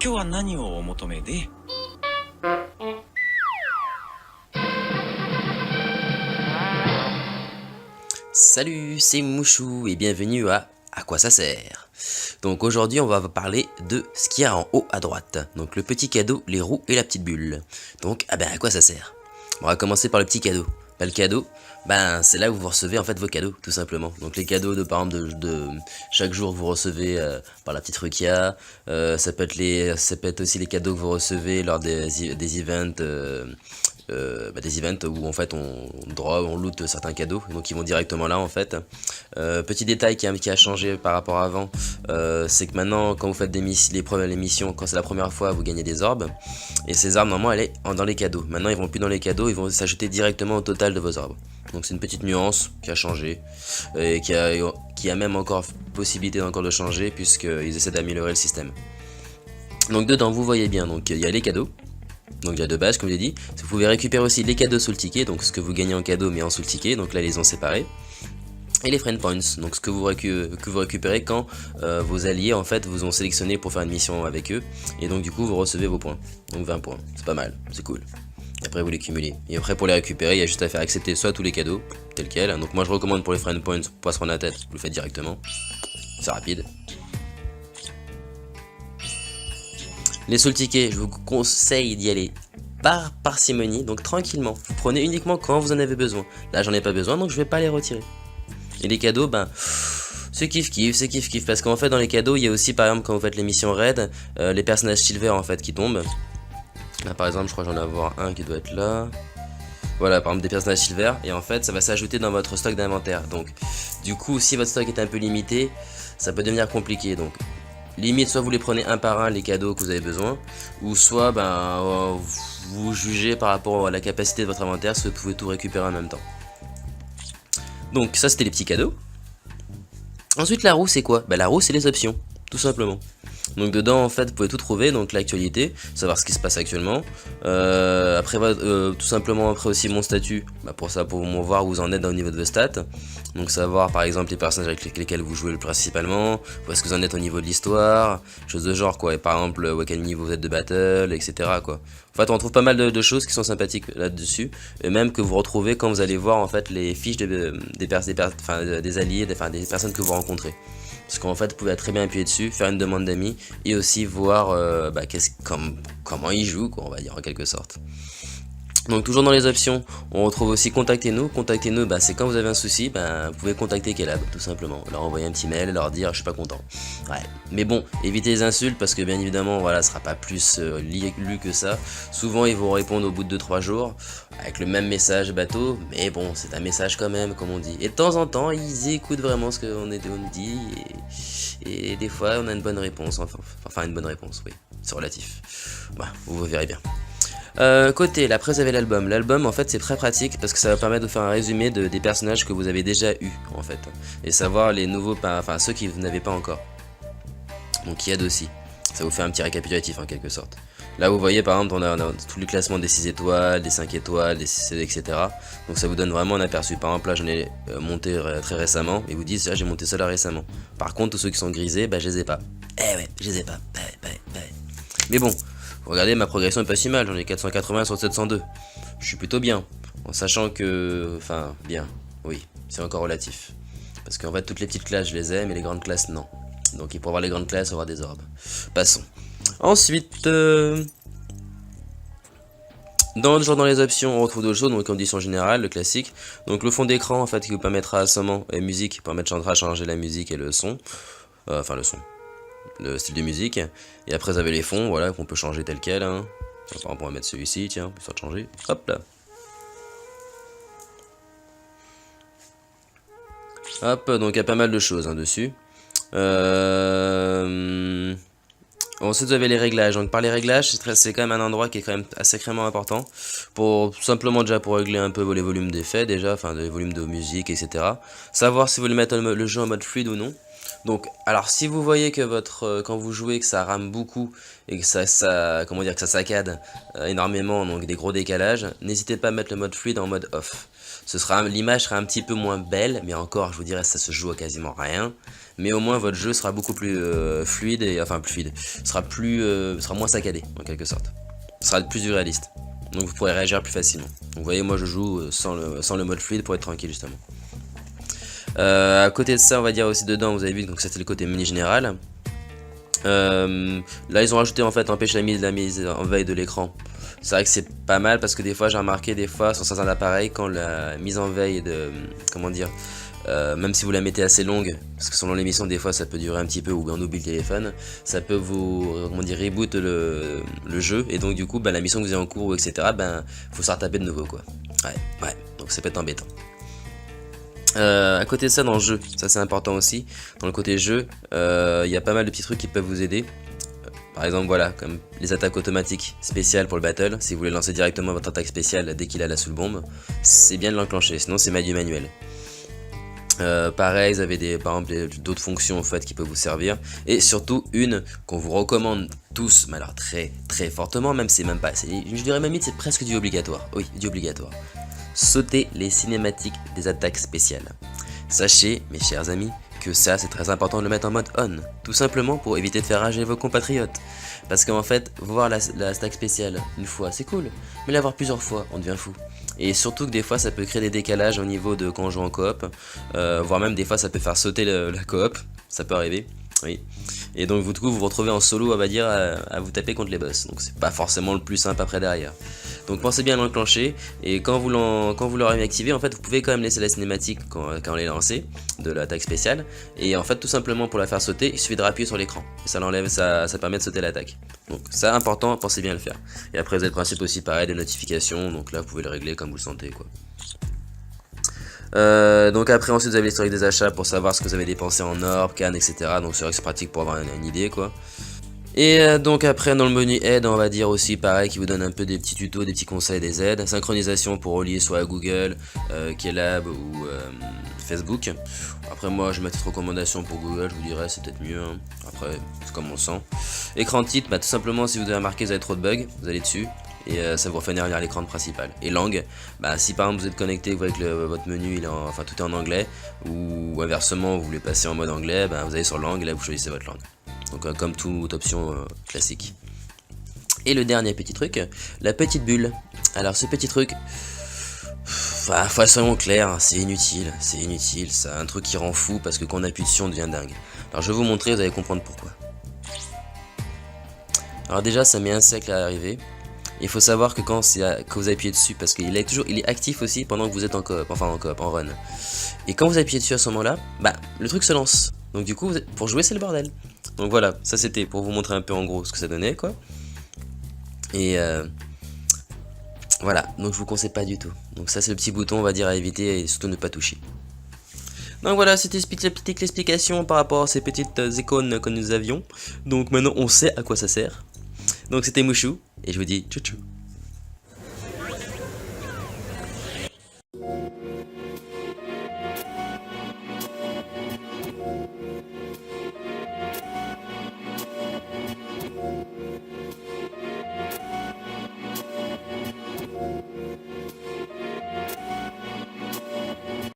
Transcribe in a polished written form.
今日は何をお求めで？ Salut, c'est Mouchou et bienvenue à quoi ça sert. Donc aujourd'hui on va parler de ce qu'il y a en haut à droite. Donc le petit cadeau, les roues et la petite bulle. Donc à quoi ça sert? On va commencer par le petit cadeau. Le cadeau, c'est là où vous recevez en fait vos cadeaux tout simplement. Donc les cadeaux de par exemple de chaque jour que vous recevez par la petite Rukia. Ça peut être aussi les cadeaux que vous recevez lors des events. Des events où en fait on loot certains cadeaux, donc ils vont directement là en fait. Petit détail qui a changé par rapport à avant, c'est que maintenant quand vous faites les missions, quand c'est la première fois, vous gagnez des orbes, et ces orbes normalement elle est dans les cadeaux. Maintenant ils vont plus dans les cadeaux, ils vont s'ajouter directement au total de vos orbes. Donc c'est une petite nuance qui a changé, et qui a même encore possibilité encore de changer, puisqu'ils essaient d'améliorer le système. Donc dedans vous voyez bien, donc il y a les cadeaux. Donc il y a de base comme je l'ai dit, vous pouvez récupérer aussi les cadeaux sous le ticket, donc ce que vous gagnez en cadeau mais en sous le ticket, donc là ils les ont séparés. Et les friend points, donc ce que vous récupérez quand vos alliés en fait vous ont sélectionné pour faire une mission avec eux, et donc du coup vous recevez vos points, donc 20 points, c'est pas mal, c'est cool. Et après vous les cumulez, et après pour les récupérer il y a juste à faire accepter soit tous les cadeaux, tel quel, donc moi je recommande pour les friend points, pour pas se prendre la tête, vous le faites directement, c'est rapide. Les sous le ticket, je vous conseille d'y aller par parcimonie, donc tranquillement. Vous prenez uniquement quand vous en avez besoin. Là, j'en ai pas besoin, donc je vais pas les retirer. Et les cadeaux, c'est kiff-kiff, parce qu'en fait, dans les cadeaux, il y a aussi, par exemple, quand vous faites les missions raid, les personnages silver, en fait, qui tombent. Là, par exemple, je crois que j'en ai avoir un qui doit être là. Voilà, par exemple, des personnages silver, et en fait, ça va s'ajouter dans votre stock d'inventaire. Donc, du coup, si votre stock est un peu limité, ça peut devenir compliqué, donc... Limite, soit vous les prenez un par un les cadeaux que vous avez besoin, ou soit vous jugez par rapport à la capacité de votre inventaire si vous pouvez tout récupérer en même temps. Donc ça c'était les petits cadeaux. Ensuite la roue c'est quoi? La roue c'est les options, tout simplement. Donc dedans en fait vous pouvez tout trouver, donc l'actualité, savoir ce qui se passe actuellement. Après tout simplement après aussi mon statut, pour voir où vous en êtes au niveau de vos stats. Donc savoir par exemple les personnages avec lesquels vous jouez principalement, où est-ce que vous en êtes au niveau de l'histoire, choses de genre quoi, et par exemple à quel niveau vous êtes de battle, etc. quoi. En fait on trouve pas mal de choses qui sont sympathiques là-dessus, et même que vous retrouvez quand vous allez voir en fait les fiches des alliés, des personnes que vous rencontrez. Parce qu'en fait, vous pouvez très bien appuyer dessus, faire une demande d'amis et aussi voir comment ils jouent, quoi, on va dire en quelque sorte. Donc toujours dans les options, on retrouve aussi contactez-nous. Contactez-nous, c'est quand vous avez un souci, vous pouvez contacter Kelab, tout simplement. Leur envoyer un petit mail, leur dire je suis pas content. Ouais. Mais bon, évitez les insultes parce que bien évidemment, voilà, ce sera pas plus lu que ça. Souvent, ils vont répondre au bout de 2-3 jours avec le même message bateau, mais bon, c'est un message quand même, comme on dit. Et de temps en temps, ils écoutent vraiment ce qu'on dit et des fois, on a une bonne réponse. Enfin, une bonne réponse, oui, c'est relatif. Vous verrez bien. Côté, après vous avez l'album. L'album en fait c'est très pratique parce que ça va permettre de faire un résumé des personnages que vous avez déjà eu en fait. Et savoir les nouveaux, ceux qui vous n'avez pas encore. Donc qui aide aussi. Ça vous fait un petit récapitulatif en quelque sorte. Là vous voyez par exemple on a tous les classements des 6 étoiles, des 5 étoiles, des 6, etc. Donc ça vous donne vraiment un aperçu. Par exemple là j'en ai monté très récemment et vous dites j'ai monté ça là récemment. Par contre tous ceux qui sont grisés, je les ai pas. Je les ai pas. Mais bon. Regardez, ma progression est pas si mal, j'en ai 480 sur 702. Je suis plutôt bien, en sachant que... bien, oui, c'est encore relatif. Parce qu'en fait, toutes les petites classes, je les aime, et les grandes classes, non. Donc, pour avoir les grandes classes, il faut avoir des orbes. Passons. Ensuite, toujours dans les options, on retrouve d'autres choses, donc conditions générales, le classique. Donc, le fond d'écran, en fait, qui vous permettra seulement, et musique, qui permettra de changer la musique et le son. Le style de musique, et après vous avez les fonds, voilà, qu'on peut changer tel quel, hein. Par exemple on va mettre celui-ci, tiens, histoire de changer, hop là. Hop, donc il y a pas mal de choses dessus. Ensuite vous avez les réglages, donc par les réglages c'est quand même un endroit qui est quand même sacrément important, pour simplement déjà pour régler un peu les volumes d'effets déjà, les volumes de musique, etc. Savoir si vous voulez mettre le jeu en mode fluide ou non. Donc, alors si vous voyez que quand vous jouez que ça rame beaucoup et que ça saccade énormément, donc des gros décalages, n'hésitez pas à mettre le mode fluide en mode off. L'image sera un petit peu moins belle, mais encore, je vous dirais, ça se joue à quasiment rien. Mais au moins, votre jeu sera beaucoup plus fluide, enfin plus fluide, sera moins saccadé, en quelque sorte. Ce sera plus du réaliste. Donc vous pourrez réagir plus facilement. Donc vous voyez, moi je joue sans le mode fluide pour être tranquille, justement. À côté de ça, on va dire aussi dedans, vous avez vu, donc c'était le côté menu général. Là ils ont rajouté en fait empêche la mise en veille de l'écran. C'est vrai que c'est pas mal parce que des fois j'ai remarqué sur certains appareils quand la mise en veille de, comment dire, même si vous la mettez assez longue, parce que selon l'émission des fois ça peut durer un petit peu ou on oublie le téléphone, ça peut vous, comment dire, reboot le jeu et donc du coup la mission que vous avez en cours etc, faut se retaper de nouveau quoi. Ouais, donc ça peut être embêtant. À côté de ça, dans le jeu, ça c'est important aussi, dans le côté jeu, il y a pas mal de petits trucs qui peuvent vous aider. Par exemple, voilà, comme les attaques automatiques spéciales pour le battle, si vous voulez lancer directement votre attaque spéciale dès qu'il a la sous bombe, c'est bien de l'enclencher, sinon c'est du manuel. Pareil, vous avez par exemple d'autres fonctions en fait qui peuvent vous servir, et surtout une qu'on vous recommande tous, mais alors très très fortement, même c'est même pas, je dirais même c'est presque du obligatoire, oui, du obligatoire. Sauter les cinématiques des attaques spéciales. Sachez, mes chers amis, que ça c'est très important de le mettre en mode on, tout simplement pour éviter de faire rager vos compatriotes. Parce qu'en fait, voir la stack spéciale une fois c'est cool, mais l'avoir plusieurs fois on devient fou. Et surtout que des fois ça peut créer des décalages au niveau de quand on joue en coop, voire même des fois ça peut faire sauter la coop, ça peut arriver. Oui. Et donc du coup vous vous retrouvez en solo, on va dire, à vous taper contre les boss. Donc c'est pas forcément le plus simple après derrière. Donc pensez bien à l'enclencher. Et quand vous l'aurez activé, en fait vous pouvez quand même laisser la cinématique quand on l'est lancé de l'attaque spéciale. Et en fait tout simplement pour la faire sauter, il suffit de appuyer sur l'écran. Et ça l'enlève, ça permet de sauter l'attaque. Donc ça important, pensez bien à le faire. Et après vous avez le principe aussi pareil des notifications. Donc là vous pouvez le régler comme vous le sentez quoi. Donc après ensuite vous avez l'historique des achats pour savoir ce que vous avez dépensé en or, cannes, etc. Donc c'est vrai que c'est pratique pour avoir une idée quoi. Et donc après dans le menu aide on va dire aussi pareil qui vous donne un peu des petits tutos, des petits conseils, des aides. Synchronisation pour relier soit à Google, Kelab ou Facebook. Après moi je vais mettre recommandation pour Google, je vous dirais c'est peut-être mieux hein. Après c'est comme on le sent. Écran titre, tout simplement si vous avez remarqué vous avez trop de bugs, vous allez dessus. Et ça vous refait venir à l'écran principal. Et langue, si par exemple vous êtes connecté, vous voyez que votre menu tout est en anglais, ou inversement vous voulez passer en mode anglais, vous allez sur langue et là vous choisissez votre langue. Donc comme toute option classique. Et le dernier petit truc, la petite bulle. Alors ce petit truc, soyons clairs, c'est inutile, c'est un truc qui rend fou parce que quand on appuie dessus on devient dingue. Alors je vais vous montrer, vous allez comprendre pourquoi. Alors déjà ça met un siècle à arriver. Il faut savoir que quand vous appuyez dessus, parce qu'il est actif aussi pendant que vous êtes en coop, en run. Et quand vous appuyez dessus à ce moment-là, le truc se lance. Donc du coup, pour jouer, c'est le bordel. Donc voilà, ça c'était pour vous montrer un peu en gros ce que ça donnait, quoi. Et voilà, donc je vous conseille pas du tout. Donc ça c'est le petit bouton, on va dire, à éviter et surtout ne pas toucher. Donc voilà, c'était la petite explication par rapport à ces petites icônes que nous avions. Donc maintenant on sait à quoi ça sert. Donc c'était Mouchou, et je vous dis tchou tchou.